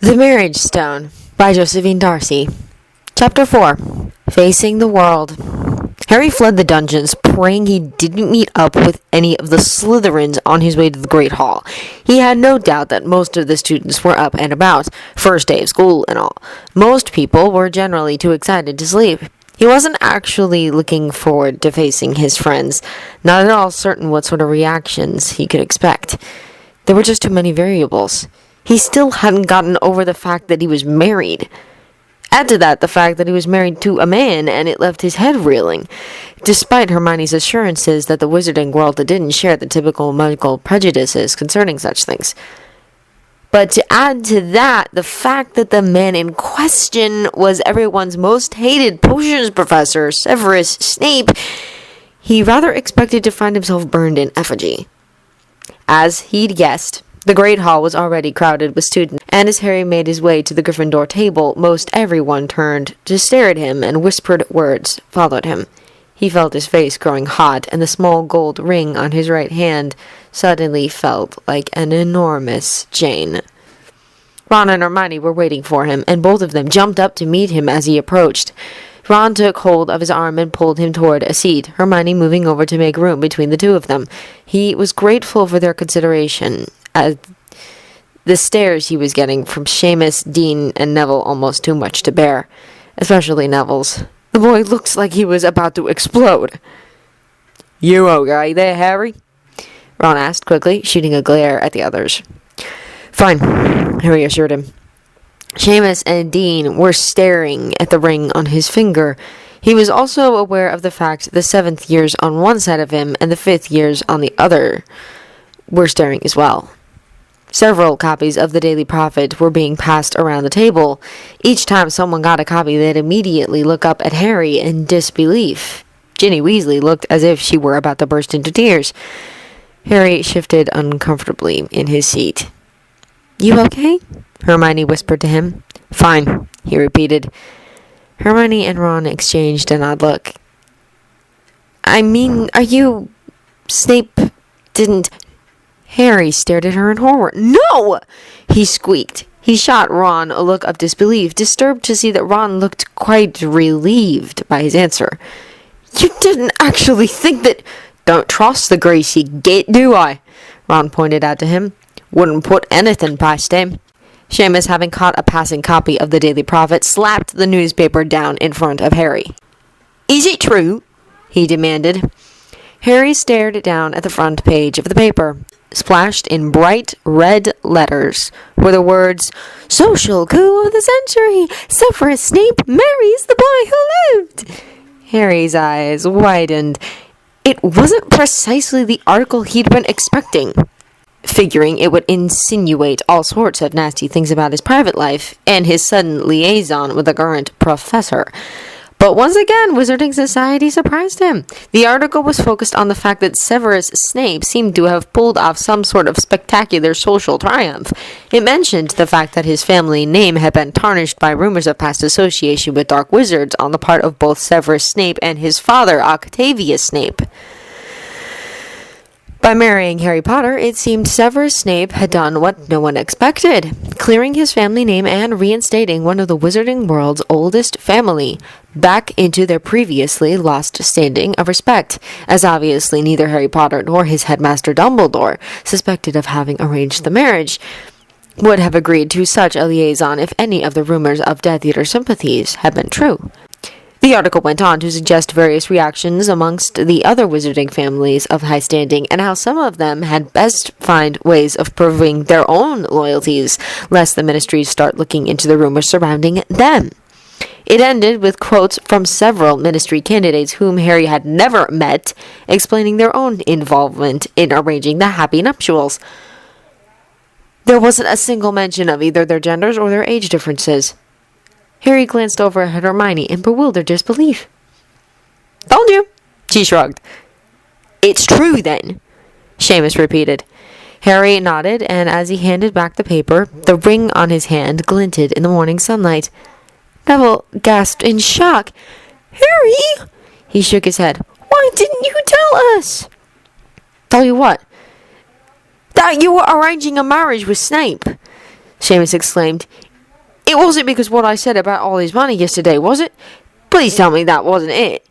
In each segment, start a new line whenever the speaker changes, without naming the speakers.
The Marriage Stone by Josephine Darcy. Chapter 4. Facing the World. Harry fled the dungeons, praying he didn't meet up with any of the Slytherins on his way to the Great Hall. He had no doubt that most of the students were up and about, first day of school and all. Most people were generally too excited to sleep. He wasn't actually looking forward to facing his friends, not at all certain what sort of reactions he could expect. There were just too many variables. He still hadn't gotten over the fact that he was married. Add to that the fact that he was married to a man, and it left his head reeling. Despite Hermione's assurances that the wizarding world didn't share the typical magical prejudices concerning such things. But to add to that, the fact that the man in question was everyone's most hated potions professor, Severus Snape, he rather expected to find himself burned in effigy. As he'd guessed, the Great Hall was already crowded with students, and as Harry made his way to the Gryffindor table, most everyone turned to stare at him, and whispered words followed him. He felt his face growing hot, and the small gold ring on his right hand suddenly felt like an enormous chain. Ron and Hermione were waiting for him, and both of them jumped up to meet him as he approached. Ron took hold of his arm and pulled him toward a seat, Hermione moving over to make room between the two of them. He was grateful for their consideration, as the stares he was getting from Seamus, Dean, and Neville almost too much to bear, especially Neville's. The boy looks like he was about to explode. "You okay there, Harry?" Ron asked quickly, shooting a glare at the others. "Fine," Harry assured him. Seamus and Dean were staring at the ring on his finger. He was also aware of the fact the 7th years on one side of him and the 5th years on the other were staring as well. Several copies of the Daily Prophet were being passed around the table. Each time someone got a copy, they'd immediately look up at Harry in disbelief. Ginny Weasley looked as if she were about to burst into tears. Harry shifted uncomfortably in his seat. "You okay?" Hermione whispered to him. "Fine," he repeated. Hermione and Ron exchanged an odd look. "I mean, are you... Snape didn't..." Harry stared at her in horror. "No!" he squeaked. He shot Ron a look of disbelief, disturbed to see that Ron looked quite relieved by his answer. "You didn't actually think that..." "Don't trust the greasy git, do I?" Ron pointed out to him. "Wouldn't put anything past him." Seamus, having caught a passing copy of the Daily Prophet, slapped the newspaper down in front of Harry. "Is it true?" he demanded. Harry stared down at the front page of the paper. Splashed in bright red letters were the words, "Social coup of the century! Severus Snape marries the boy who lived!" Harry's eyes widened. It wasn't precisely the article he'd been expecting, figuring it would insinuate all sorts of nasty things about his private life and his sudden liaison with the current professor. But once again, Wizarding Society surprised him. The article was focused on the fact that Severus Snape seemed to have pulled off some sort of spectacular social triumph. It mentioned the fact that his family name had been tarnished by rumors of past association with dark wizards on the part of both Severus Snape and his father, Octavius Snape. By marrying Harry Potter, it seemed Severus Snape had done what no one expected, clearing his family name and reinstating one of the wizarding world's oldest family back into their previously lost standing of respect, as obviously neither Harry Potter nor his headmaster Dumbledore, suspected of having arranged the marriage, would have agreed to such a liaison if any of the rumors of Death Eater sympathies had been true. The article went on to suggest various reactions amongst the other wizarding families of high standing, and how some of them had best find ways of proving their own loyalties, lest the ministries start looking into the rumors surrounding them. It ended with quotes from several ministry candidates whom Harry had never met, explaining their own involvement in arranging the happy nuptials. There wasn't a single mention of either their genders or their age differences. Harry glanced over at Hermione in bewildered disbelief. "Told you," she shrugged. "It's true, then," Seamus repeated. Harry nodded, and as he handed back the paper, the ring on his hand glinted in the morning sunlight. Neville gasped in shock. "Harry!" He shook his head. "Why didn't you tell us?" "Tell you what?" "That you were arranging a marriage with Snape," Seamus exclaimed. It wasn't because what I said about all his money yesterday, was it? Please tell me that wasn't it.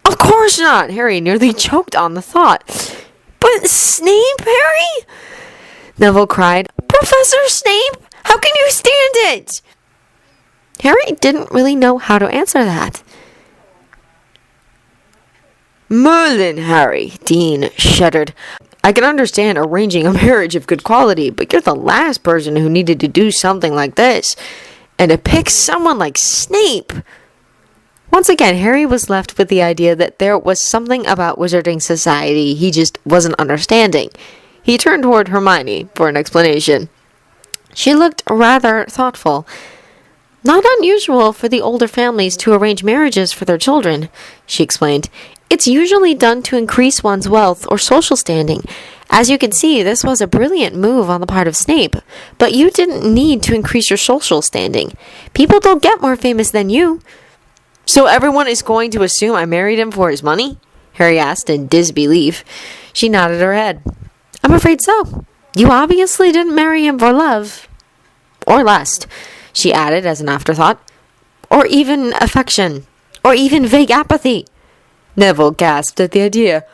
Of course not! Harry nearly choked on the thought. But Snape, Harry? Neville cried. Professor Snape? How can you stand it? Harry didn't really know how to answer that. Merlin, Harry, Dean shuddered. I can understand arranging a marriage of good quality, but you're the last person who needed to do something like this. And to pick someone like Snape. Once again, Harry was left with the idea that there was something about wizarding society he just wasn't understanding. He turned toward Hermione for an explanation. She looked rather thoughtful. Not unusual for the older families to arrange marriages for their children, she explained. It's usually done to increase one's wealth or social standing. As you can see, this was a brilliant move on the part of Snape, but you didn't need to increase your social standing. People don't get more famous than you. So everyone is going to assume I married him for his money? Harry asked in disbelief. She nodded her head. I'm afraid so. You obviously didn't marry him for love. Or lust, she added as an afterthought. Or even affection. Or even vague apathy. Neville gasped at the idea.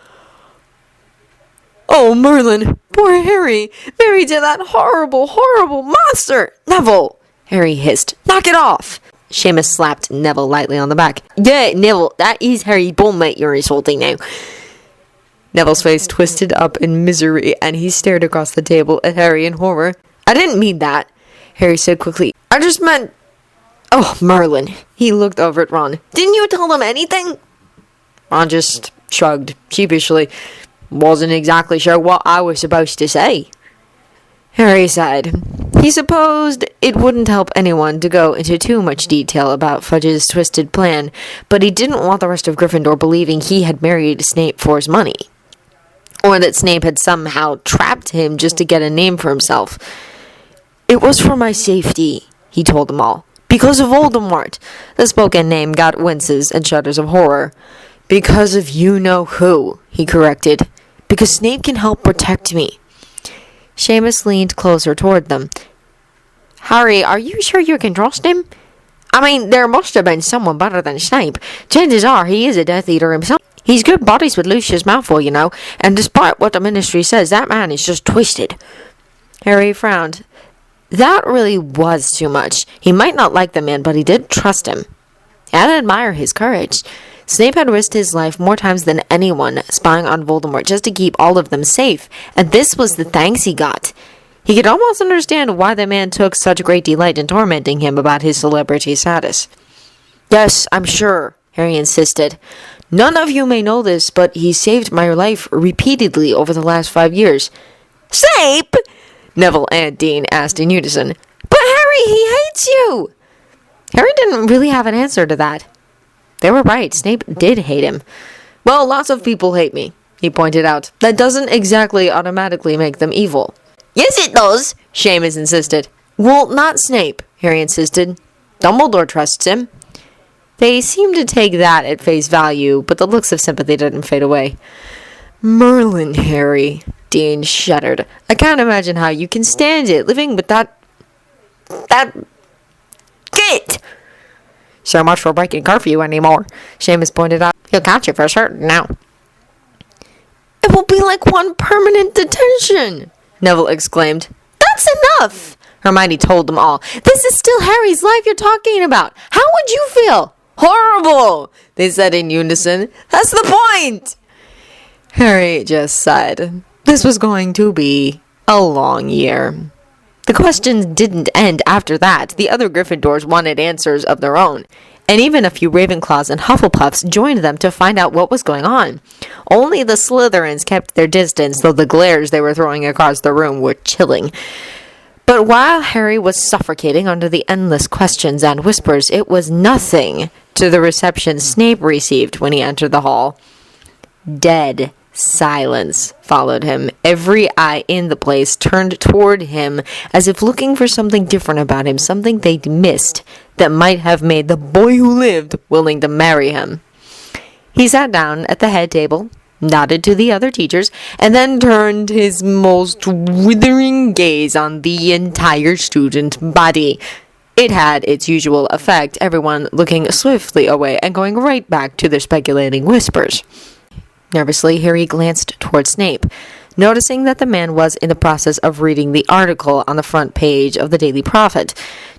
Oh, Merlin, poor Harry, married to that horrible, horrible monster. Neville, Harry hissed. Knock it off. Seamus slapped Neville lightly on the back. Yeah, Neville, that is Harry's mate you're insulting now. Neville's face twisted up in misery, and he stared across the table at Harry in horror. I didn't mean that, Harry said quickly. I just meant... Oh, Merlin. He looked over at Ron. Didn't you tell them anything? Ron just shrugged sheepishly. Wasn't exactly sure what I was supposed to say. Harry sighed. He supposed it wouldn't help anyone to go into too much detail about Fudge's twisted plan, but he didn't want the rest of Gryffindor believing he had married Snape for his money. Or that Snape had somehow trapped him just to get a name for himself. It was for my safety, he told them all. Because of Voldemort. The spoken name got winces and shudders of horror. Because of you-know-who, he corrected. Because Snape can help protect me. Seamus leaned closer toward them. Harry, are you sure you can trust him? I mean, there must have been someone better than Snape. Chances are he is a Death Eater himself. He's good buddies with Lucius Malfoy, you know, and despite what the Ministry says, that man is just twisted. Harry frowned. That really was too much. He might not like the man, but he did trust him. And admire his courage. Snape had risked his life more times than anyone spying on Voldemort just to keep all of them safe, and this was the thanks he got. He could almost understand why the man took such great delight in tormenting him about his celebrity status. Yes, I'm sure, Harry insisted. None of you may know this, but he saved my life repeatedly over the last 5 years. Snape! Neville and Dean asked in unison. But Harry, he hates you! Harry didn't really have an answer to that. They were right, Snape did hate him. Well, lots of people hate me, he pointed out. That doesn't exactly automatically make them evil. Yes, it does, Seamus insisted. Well, not Snape, Harry insisted. Dumbledore trusts him. They seemed to take that at face value, but the looks of sympathy didn't fade away. Merlin, Harry, Dean shuddered. I can't imagine how you can stand it, living with that git! So much for breaking curfew anymore, Seamus pointed out. He'll catch you for certain now. It will be like one permanent detention, Neville exclaimed. That's enough, Hermione told them all. This is still Harry's life you're talking about. How would you feel? Horrible, they said in unison. That's the point. Harry just sighed. This was going to be a long year. The questions didn't end after that. The other Gryffindors wanted answers of their own, and even a few Ravenclaws and Hufflepuffs joined them to find out what was going on. Only the Slytherins kept their distance, though the glares they were throwing across the room were chilling. But while Harry was suffocating under the endless questions and whispers, it was nothing to the reception Snape received when he entered the hall. Dead silence followed him. Every eye in the place turned toward him as if looking for something different about him, something they'd missed that might have made the boy who lived willing to marry him. He sat down at the head table, nodded to the other teachers, and then turned his most withering gaze on the entire student body. It had its usual effect, everyone looking swiftly away and going right back to their speculating whispers. Nervously, Harry glanced toward Snape, noticing that the man was in the process of reading the article on the front page of the Daily Prophet.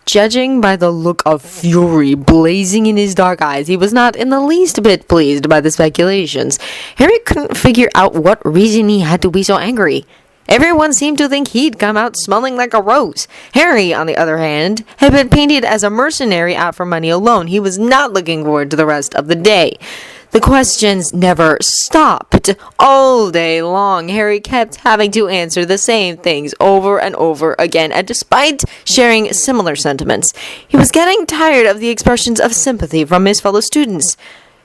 Judging by the look of fury blazing in his dark eyes, he was not in the least bit pleased by the speculations. Harry couldn't figure out what reason he had to be so angry. Everyone seemed to think he'd come out smelling like a rose. Harry, on the other hand, had been painted as a mercenary out for money alone. He was not looking forward to the rest of the day. The questions never stopped. All day long, Harry kept having to answer the same things over and over again, and despite sharing similar sentiments, he was getting tired of the expressions of sympathy from his fellow students.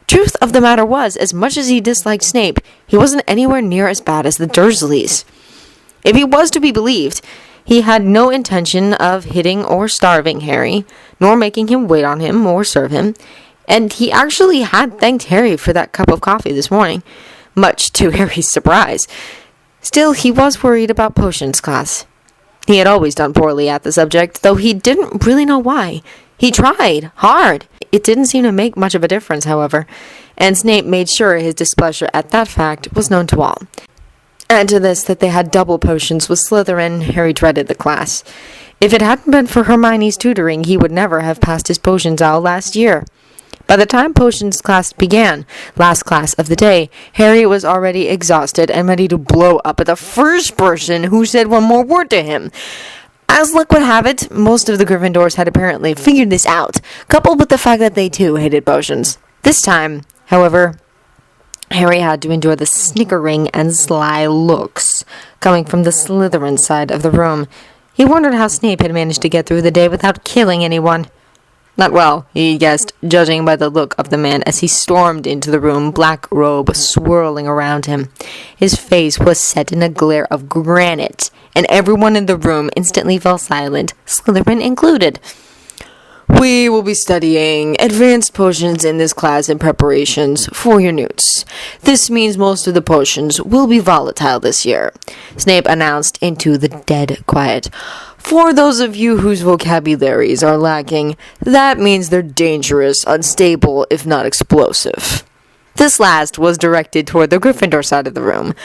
Truth of the matter was, as much as he disliked Snape, he wasn't anywhere near as bad as the Dursleys. If he was to be believed, he had no intention of hitting or starving Harry, nor making him wait on him or serve him. And he actually had thanked Harry for that cup of coffee this morning, much to Harry's surprise. Still, he was worried about potions class. He had always done poorly at the subject, though he didn't really know why. He tried hard. It didn't seem to make much of a difference, however, and Snape made sure his displeasure at that fact was known to all. Add to this that they had double potions with Slytherin, Harry dreaded the class. If it hadn't been for Hermione's tutoring, he would never have passed his potions out last year. By the time potions class began, last class of the day, Harry was already exhausted and ready to blow up at the first person who said one more word to him. As luck would have it, most of the Gryffindors had apparently figured this out, coupled with the fact that they too hated potions. This time, however, Harry had to endure the snickering and sly looks coming from the Slytherin side of the room. He wondered how Snape had managed to get through the day without killing anyone. Not well, he guessed, judging by the look of the man as he stormed into the room, black robe swirling around him. His face was set in a glare of granite, and everyone in the room instantly fell silent, Slytherin included. We will be studying advanced potions in this class in preparations for your newts. This means most of the potions will be volatile this year, Snape announced into the dead quiet. For those of you whose vocabularies are lacking, that means they're dangerous, unstable, if not explosive. This last was directed toward the Gryffindor side of the room.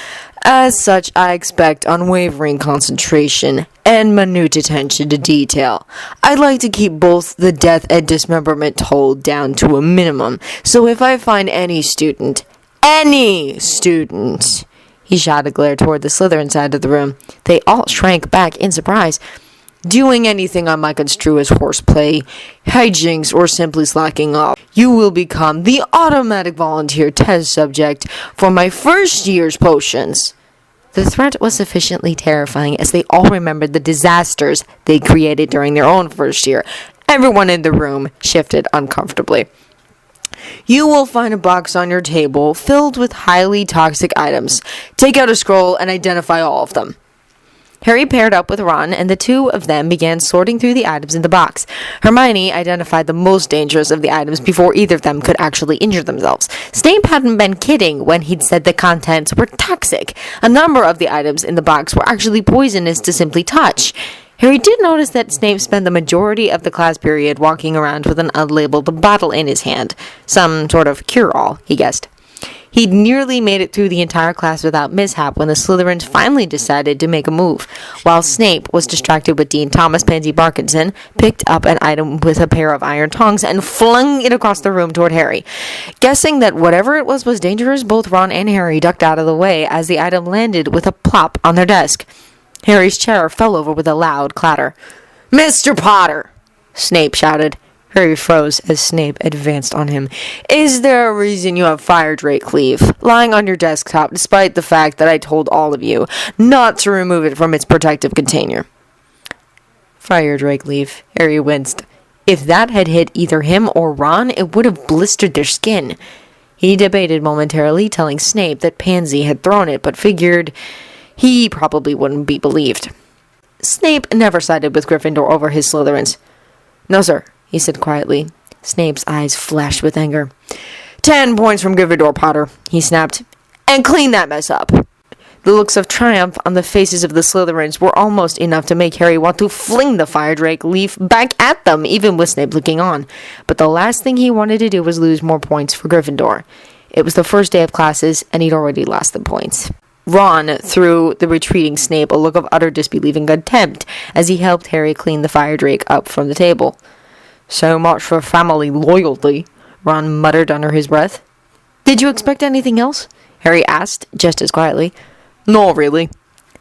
As such, I expect unwavering concentration and minute attention to detail. I'd like to keep both the death and dismemberment toll down to a minimum, so if I find any student, he shot a glare toward the Slytherin side of the room. They all shrank back in surprise. Doing anything I might construe as horseplay, hijinks, or simply slacking off, you will become the automatic volunteer test subject for my first year's potions. The threat was sufficiently terrifying as they all remembered the disasters they created during their own first year. Everyone in the room shifted uncomfortably. You will find a box on your table filled with highly toxic items. Take out a scroll and identify all of them. Harry paired up with Ron, and the two of them began sorting through the items in the box. Hermione identified the most dangerous of the items before either of them could actually injure themselves. Snape hadn't been kidding when he'd said the contents were toxic. A number of the items in the box were actually poisonous to simply touch. Harry did notice that Snape spent the majority of the class period walking around with an unlabeled bottle in his hand. Some sort of cure-all, he guessed. He'd nearly made it through the entire class without mishap when the Slytherins finally decided to make a move. While Snape was distracted with Dean Thomas Pansy Parkinson, picked up an item with a pair of iron tongs and flung it across the room toward Harry. Guessing that whatever it was dangerous, both Ron and Harry ducked out of the way as the item landed with a plop on their desk. Harry's chair fell over with a loud clatter. "Mr. Potter!" Snape shouted. Harry froze as Snape advanced on him. "Is there a reason you have fire drake leaf lying on your desktop despite the fact that I told all of you not to remove it from its protective container?" Fire drake leaf, Harry winced. If that had hit either him or Ron, it would have blistered their skin. He debated momentarily, telling Snape that Pansy had thrown it, but figured he probably wouldn't be believed. Snape never sided with Gryffindor over his Slytherins. "No, sir," he said quietly. Snape's eyes flashed with anger. 10 points from Gryffindor, Potter, he snapped. "And clean that mess up." The looks of triumph on the faces of the Slytherins were almost enough to make Harry want to fling the fire drake leaf back at them, even with Snape looking on. But the last thing he wanted to do was lose more points for Gryffindor. It was the first day of classes, and he'd already lost the points. Ron threw the retreating Snape a look of utter disbelief and contempt as he helped Harry clean the fire drake up from the table. "So much for family loyalty," Ron muttered under his breath. "Did you expect anything else?" Harry asked, just as quietly. "Not really,"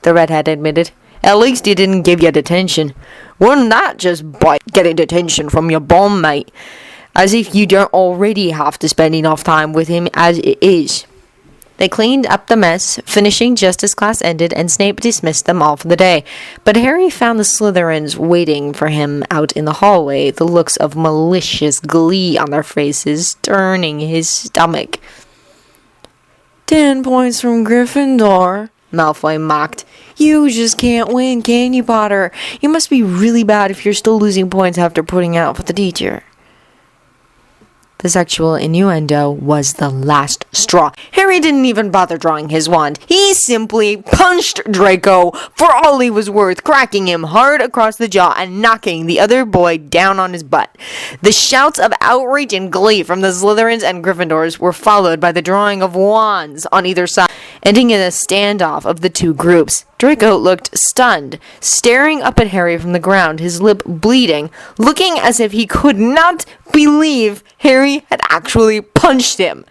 the redhead admitted. "At least he didn't give you detention. Wouldn't that just bite getting detention from your bond mate? As if you don't already have to spend enough time with him as it is." They cleaned up the mess, finishing just as class ended, and Snape dismissed them all for the day. But Harry found the Slytherins waiting for him out in the hallway, the looks of malicious glee on their faces turning his stomach. 10 points from Gryffindor, Malfoy mocked. "You just can't win, can you, Potter? You must be really bad if you're still losing points after putting out for the teacher." The sexual innuendo was the last straw. Harry didn't even bother drawing his wand. He simply punched Draco for all he was worth, cracking him hard across the jaw and knocking the other boy down on his butt. The shouts of outrage and glee from the Slytherins and Gryffindors were followed by the drawing of wands on either side, ending in a standoff of the two groups. Draco looked stunned, staring up at Harry from the ground, his lip bleeding, looking as if he could not believe Harry had actually punched him.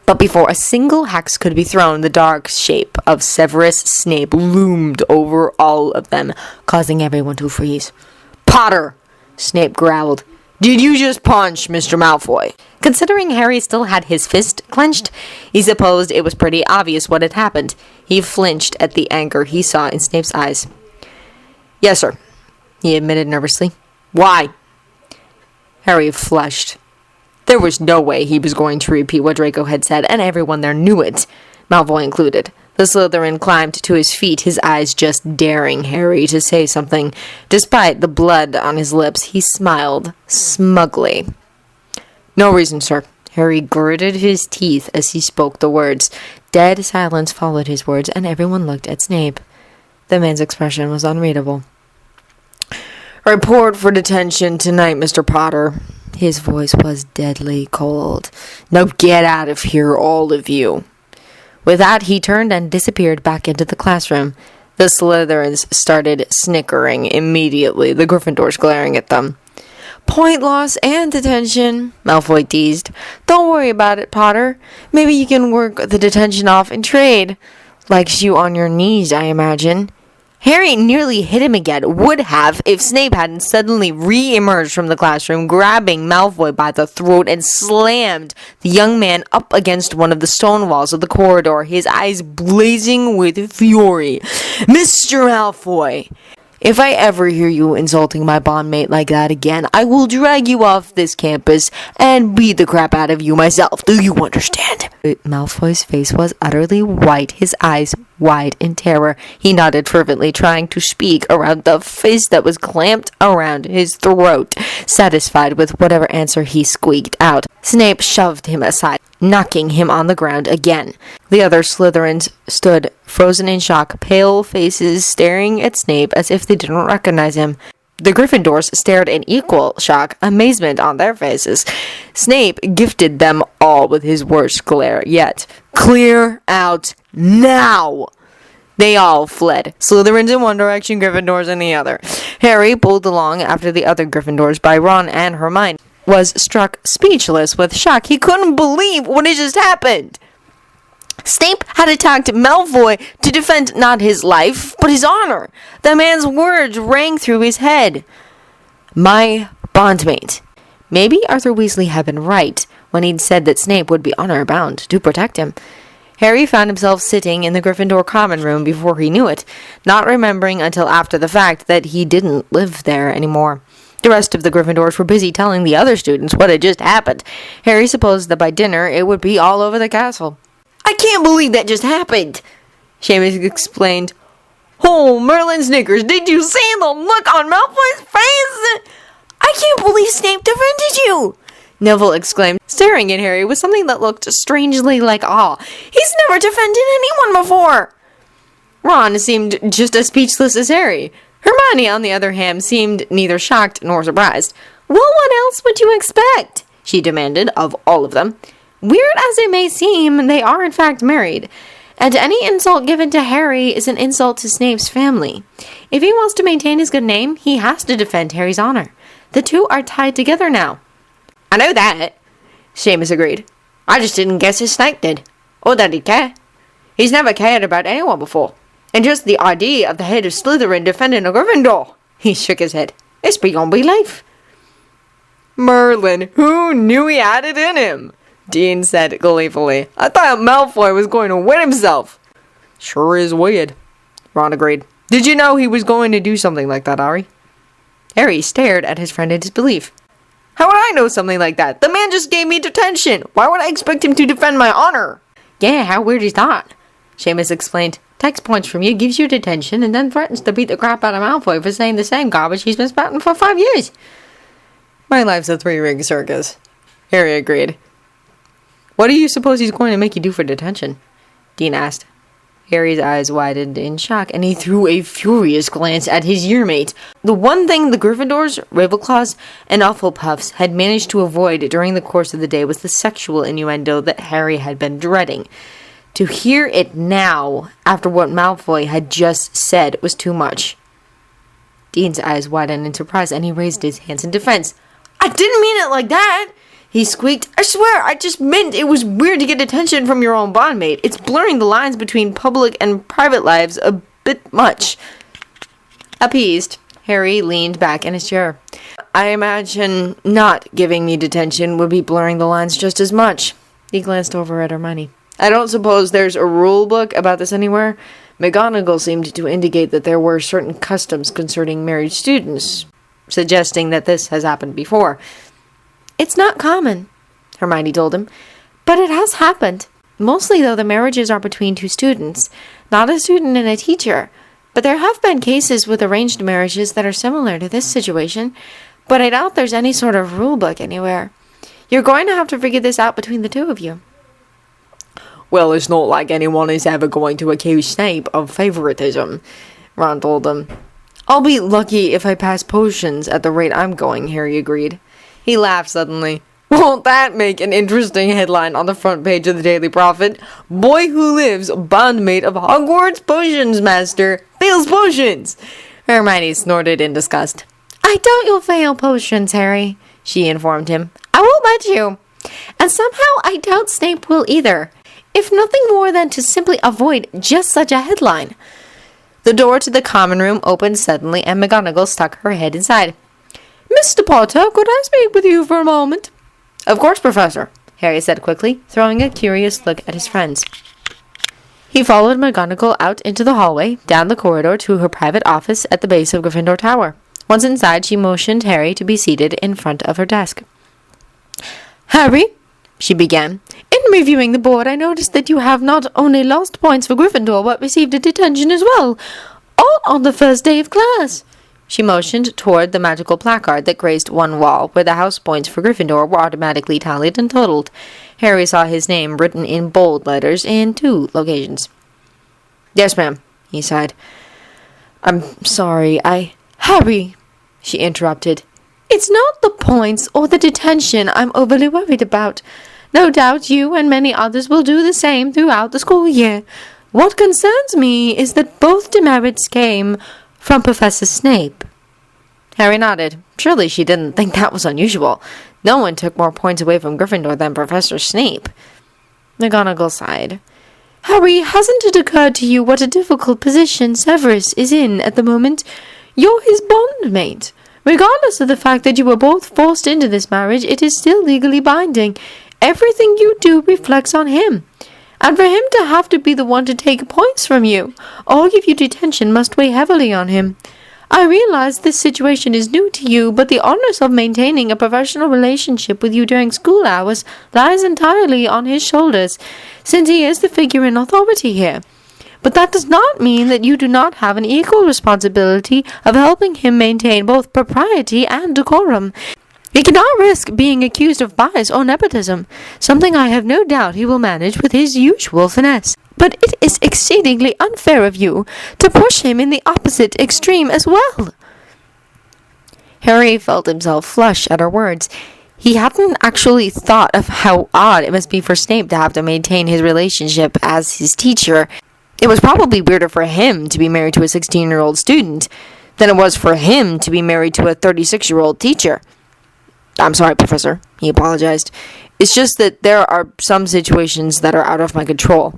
But before a single hex could be thrown, the dark shape of Severus Snape loomed over all of them, causing everyone to freeze. "Potter!" Snape growled. "Did you just punch Mr. Malfoy?" Considering Harry still had his fist clenched, he supposed it was pretty obvious what had happened. He flinched at the anger he saw in Snape's eyes. "Yes, sir," he admitted nervously. "Why?" Harry flushed. There was no way he was going to repeat what Draco had said, and everyone there knew it, Malfoy included. The Slytherin climbed to his feet, his eyes just daring Harry to say something. Despite the blood on his lips, he smiled smugly. "No reason, sir." Harry gritted his teeth as he spoke the words. Dead silence followed his words, and everyone looked at Snape. The man's expression was unreadable. "Report for detention tonight, Mr. Potter." His voice was deadly cold. "Now get out of here, all of you." With that, he turned and disappeared back into the classroom. The Slytherins started snickering immediately, the Gryffindors glaring at them. "Point loss and detention," Malfoy teased. "Don't worry about it, Potter. Maybe you can work the detention off in trade. Likes you on your knees, I imagine." Harry nearly hit him again, would have if Snape hadn't suddenly re-emerged from the classroom, grabbing Malfoy by the throat and slammed the young man up against one of the stone walls of the corridor, his eyes blazing with fury. "Mr. Malfoy! If I ever hear you insulting my bondmate like that again, I will drag you off this campus and beat the crap out of you myself. Do you understand?" Malfoy's face was utterly white, his eyes wide in terror. He nodded fervently, trying to speak around the fist that was clamped around his throat, satisfied with whatever answer he squeaked out. Snape shoved him aside, knocking him on the ground again. The other Slytherins stood frozen in shock, pale faces staring at Snape as if they didn't recognize him. The Gryffindors stared in equal shock, amazement on their faces. Snape gifted them all with his worst glare yet. "Clear out now!" They all fled, Slytherins in one direction, Gryffindors in the other. Harry, pulled along after the other Gryffindors by Ron and Hermione, was struck speechless with shock. He couldn't believe what had just happened. Snape had attacked Malfoy to defend not his life, but his honor. The man's words rang through his head. My bondmate. Maybe Arthur Weasley had been right when he'd said that Snape would be honor-bound to protect him. Harry found himself sitting in the Gryffindor common room before he knew it, not remembering until after the fact that he didn't live there anymore. The rest of the Gryffindors were busy telling the other students what had just happened. Harry supposed that by dinner it would be all over the castle. "I can't believe that just happened," Seamus explained. "Oh, Merlin Snickers, did you see the look on Malfoy's face? I can't believe Snape defended you." Neville exclaimed, staring at Harry with something that looked strangely like awe. He's never defended anyone before! Ron seemed just as speechless as Harry. Hermione, on the other hand, seemed neither shocked nor surprised. Well, what else would you expect? She demanded of all of them. Weird as it may seem, they are in fact married. And any insult given to Harry is an insult to Snape's family. If he wants to maintain his good name, he has to defend Harry's honor. The two are tied together now. I know that, Seamus agreed. I just didn't guess his Snape did. Or that he'd care. He's never cared about anyone before. And just the idea of the head of Slytherin defending a Gryffindor. He shook his head. It's beyond belief. Merlin, who knew he had it in him? Dean said gleefully. I thought Malfoy was going to win himself. Sure is weird, Ron agreed. Did you know he was going to do something like that, Harry? Harry stared at his friend in disbelief. How would I know something like that? The man just gave me detention. Why would I expect him to defend my honor? Yeah, how weird is that? Seamus explained. Takes points from you, gives you detention, and then threatens to beat the crap out of Malfoy for saying the same garbage he's been spouting for 5 years. My life's a three-ring circus, Harry agreed. What do you suppose he's going to make you do for detention? Dean asked. Harry's eyes widened in shock, and he threw a furious glance at his yearmate. The one thing the Gryffindors, Ravenclaws, and Hufflepuffs had managed to avoid during the course of the day was the sexual innuendo that Harry had been dreading. To hear it now, after what Malfoy had just said, was too much. Dean's eyes widened in surprise, and he raised his hands in defense. I didn't mean it like that! He squeaked. I swear, I just meant it was weird to get attention from your own bondmate. It's blurring the lines between public and private lives a bit much. Appeased, Harry leaned back in his chair. I imagine not giving me detention would be blurring the lines just as much. He glanced over at Hermione. I don't suppose there's a rule book about this anywhere? McGonagall seemed to indicate that there were certain customs concerning married students, suggesting that this has happened before. It's not common, Hermione told him, but it has happened. Mostly, though, the marriages are between two students, not a student and a teacher. But there have been cases with arranged marriages that are similar to this situation, but I doubt there's any sort of rule book anywhere. You're going to have to figure this out between the two of you. Well, it's not like anyone is ever going to accuse Snape of favoritism, Ron told them. I'll be lucky if I pass potions at the rate I'm going, Harry agreed. He laughed suddenly. Won't that make an interesting headline on the front page of the Daily Prophet? Boy who lives, bondmate of Hogwarts potions master, fails potions. Hermione snorted in disgust. I doubt you'll fail potions, Harry, she informed him. I won't let you. And somehow I doubt Snape will either, if nothing more than to simply avoid just such a headline. The door to the common room opened suddenly, and McGonagall stuck her head inside. Mr. Potter, could I speak with you for a moment? Of course, Professor, Harry said quickly, throwing a curious look at his friends. He followed McGonagall out into the hallway, down the corridor to her private office at the base of Gryffindor Tower. Once inside, she motioned Harry to be seated in front of her desk. Harry, she began, in reviewing the board, I noticed that you have not only lost points for Gryffindor, but received a detention as well, all on the first day of class. She motioned toward the magical placard that graced one wall, where the house points for Gryffindor were automatically tallied and totaled. Harry saw his name written in bold letters in 2 locations. Yes, ma'am, he sighed. I'm sorry, Harry, she interrupted. It's not the points or the detention I'm overly worried about. No doubt you and many others will do the same throughout the school year. What concerns me is that both demerits came from Professor Snape. Harry nodded. Surely she didn't think that was unusual. No one took more points away from Gryffindor than Professor Snape. McGonagall sighed. Harry, hasn't it occurred to you what a difficult position Severus is in at the moment? You're his bondmate. Regardless of the fact that you were both forced into this marriage, it is still legally binding. Everything you do reflects on him. And for him to have to be the one to take points from you, or give you detention, must weigh heavily on him. I realize this situation is new to you, but the onus of maintaining a professional relationship with you during school hours lies entirely on his shoulders, since he is the figure in authority here. But that does not mean that you do not have an equal responsibility of helping him maintain both propriety and decorum.
He cannot risk being accused of bias or nepotism, something I have no doubt he will manage with his usual finesse. But it is exceedingly unfair of you to push him in the opposite extreme as well."
Harry felt himself flush at her words. He hadn't actually thought of how odd it must be for Snape to have to maintain his relationship as his teacher. It was probably weirder for him to be married to a 16-year-old student than it was for him to be married to a 36-year-old teacher. "I'm sorry, Professor," he apologized. "It's just that there are some situations that are out of my control."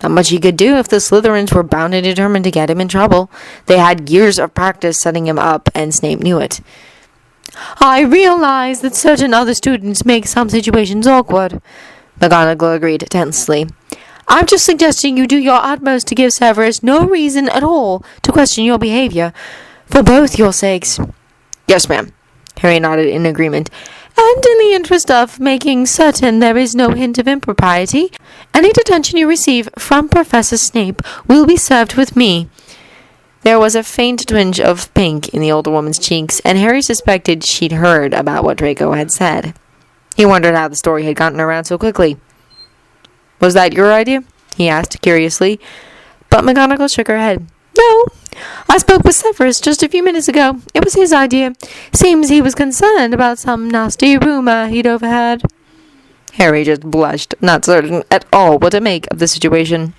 Not much he could do if the Slytherins were bound and determined to get him in trouble. They had years of practice setting him up, and Snape knew it.
"I realize that certain other students make some situations awkward," McGonagall agreed tensely. "I'm just suggesting you do your utmost to give Severus no reason at all to question your behavior, for both your sakes."
"Yes, ma'am." Harry nodded in agreement.
"And in the interest of making certain there is no hint of impropriety, any detention you receive from Professor Snape will be served with me."
There was a faint twinge of pink in the older woman's cheeks, and Harry suspected she'd heard about what Draco had said. He wondered how the story had gotten around so quickly. "Was that your idea?" he asked curiously, but McGonagall shook her head.
"No, I spoke with Severus just a few minutes ago. It was his idea. Seems he was concerned about some nasty rumor he'd overheard."
Harry just blushed, not certain at all what to make of the situation.